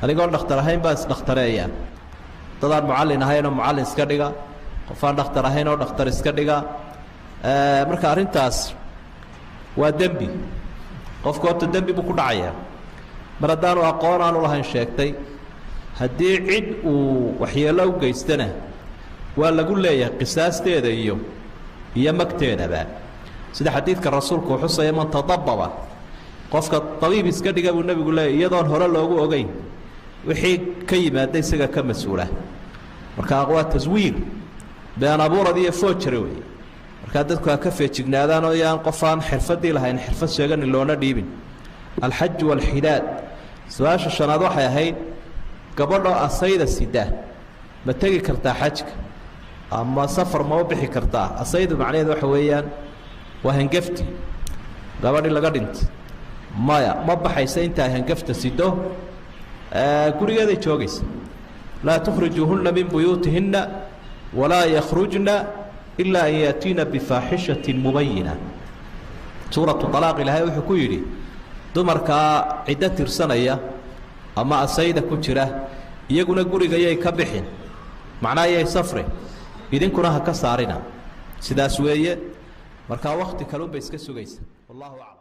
adigoon dhakhtar ahayn baa isdhakhtareeyaa dadaan mucallin ahaynoo mucallin iska dhiga qofaan dhakhtar ahayn oo dhakhtar iska dhiga marka arrintaas waa dembi qofku horta dembi buu ku dhacayaa mar haddaanu aqoon aanu lahayn sheegtay haddii cid uu waxyeello u geystana waa lagu leeyahay qisaasteeda iyo magteedaba sida xadiidka rasuulku uu xusaya man tadabbaba qofka tabiib iska dhiga buu nebigu leeyahy iyadoon hore loogu ogeyn wixii ka yimaada isaga ka mas-uula marka waa taswiir been abuurad iyo foojare weeye markaa dadku ha ka feejignaadaan oo yaan qof aan xirfaddii lahayn xirfad sheeganin loona dhiibin alxaj waalxidaad su-aasha shanaad waxay ahayd gabadhoo asayda sida ma tegi kartaa xajka ama safar ma u bixi kartaa asaydu macnaheedu waxa weeyaan waa hangafti gabadhii laga dhintay maya ma baxaysa intaa hangafta sido gurigeeday joogaysa laa tukhrijuuhunna min buyuutihinna walaa yakhrujna ilaa an yaatiina bifaaxishatin mubayina suuratu alaaq ilaahay wuxuu ku yidhi dumarkaa ciddo tirsanaya ama asayda ku jira iyaguna gurigayay ka bixin macnaa yay safre idinkuna ha ka saarina sidaas weeye markaa wakti kalunbay iska sugaysa wallahu aclam